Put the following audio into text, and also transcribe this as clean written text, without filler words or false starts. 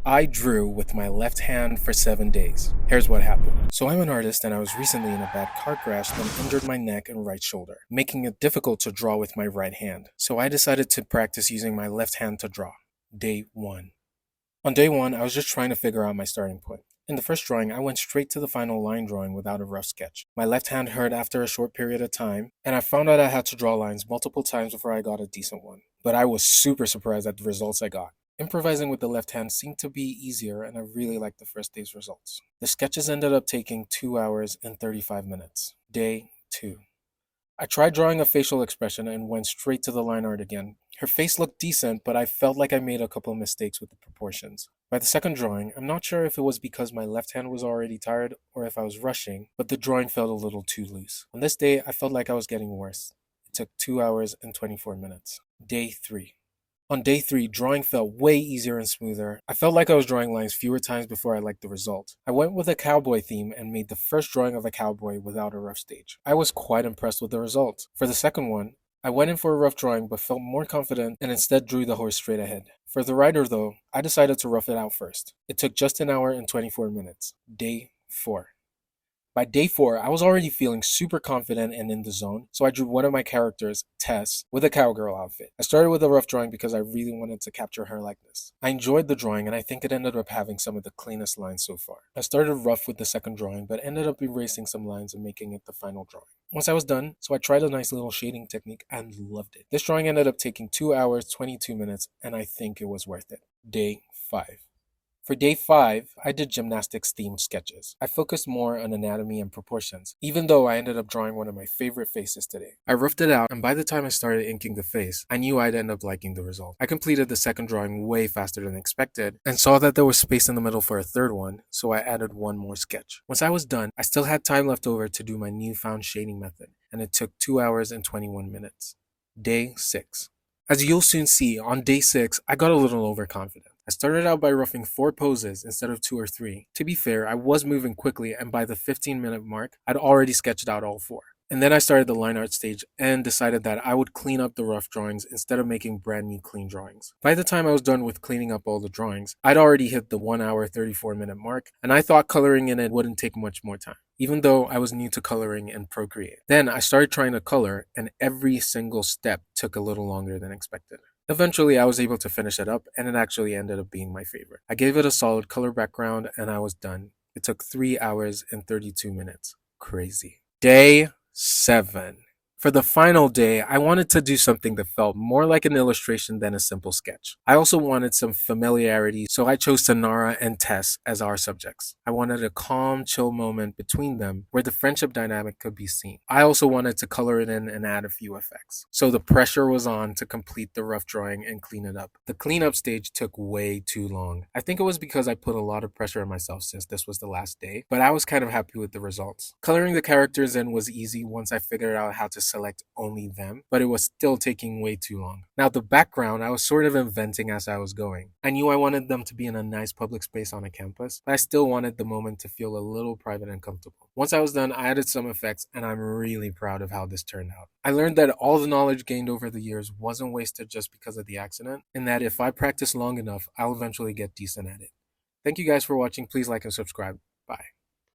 I drew with my left hand for 7 days. Here's what happened. So I'm an artist and I was recently in a bad car crash that injured my neck and right shoulder, making it difficult to draw with my right hand. So I decided to practice using my left hand to draw. Day 1. On day 1, I was just trying to figure out my starting point. In the first drawing, I went straight to the final line drawing without a rough sketch. My left hand hurt after a short period of time, and I found out I had to draw lines multiple times before I got a decent one. But I was super surprised at the results I got. Improvising with the left hand seemed to be easier, and I really liked the first day's results. The sketches ended up taking 2 hours and 35 minutes. Day 2. I tried drawing a facial expression and went straight to the line art again. Her face looked decent, but I felt like I made a couple of mistakes with the proportions. By the second drawing, I'm not sure if it was because my left hand was already tired or if I was rushing, but the drawing felt a little too loose. On this day, I felt like I was getting worse. It took 2 hours and 24 minutes. Day 3. On day 3, drawing felt way easier and smoother. I felt like I was drawing lines fewer times before I liked the result. I went with a cowboy theme and made the first drawing of a cowboy without a rough stage. I was quite impressed with the result. For the second one, I went in for a rough drawing but felt more confident and instead drew the horse straight ahead. For the rider though, I decided to rough it out first. It took just an hour and 24 minutes. Day 4. By day 4, I was already feeling super confident and in the zone, so I drew one of my characters, Tess, with a cowgirl outfit. I started with a rough drawing because I really wanted to capture her likeness. I enjoyed the drawing and I think it ended up having some of the cleanest lines so far. I started rough with the second drawing, but ended up erasing some lines and making it the final drawing. Once I was done, so I tried a nice little shading technique and loved it. This drawing ended up taking 2 hours, 22 minutes, and I think it was worth it. Day 5. For day 5, I did gymnastics themed sketches. I focused more on anatomy and proportions, even though I ended up drawing one of my favorite faces today. I roughed it out, and by the time I started inking the face, I knew I'd end up liking the result. I completed the second drawing way faster than expected, and saw that there was space in the middle for a third one, so I added one more sketch. Once I was done, I still had time left over to do my newfound shading method, and it took 2 hours and 21 minutes. Day 6. As you'll soon see, on day 6, I got a little overconfident. I started out by roughing 4 poses instead of 2 or 3. To be fair, I was moving quickly and by the 15-minute mark, I'd already sketched out all 4. And then I started the line art stage and decided that I would clean up the rough drawings instead of making brand new clean drawings. By the time I was done with cleaning up all the drawings, I'd already hit the 1 hour 34-minute mark, and I thought coloring in it wouldn't take much more time, even though I was new to coloring and Procreate. Then I started trying to color, and every single step took a little longer than expected. Eventually, I was able to finish it up, and it actually ended up being my favorite. I gave it a solid color background, and I was done. It took 3 hours and 32 minutes. Crazy. Day 7. For the final day, I wanted to do something that felt more like an illustration than a simple sketch. I also wanted some familiarity, so I chose Sonara and Tess as our subjects. I wanted a calm, chill moment between them where the friendship dynamic could be seen. I also wanted to color it in and add a few effects. So the pressure was on to complete the rough drawing and clean it up. The cleanup stage took way too long. I think it was because I put a lot of pressure on myself since this was the last day, but I was kind of happy with the results. Coloring the characters in was easy once I figured out how to select only them, but it was still taking way too long. Now the background, I was sort of inventing as I was going. I knew I wanted them to be in a nice public space on a campus, but I still wanted the moment to feel a little private and comfortable. Once I was done, I added some effects, and I'm really proud of how this turned out. I learned that all the knowledge gained over the years wasn't wasted just because of the accident, and that if I practice long enough, I'll eventually get decent at it. Thank you guys for watching. Please like and subscribe. Bye.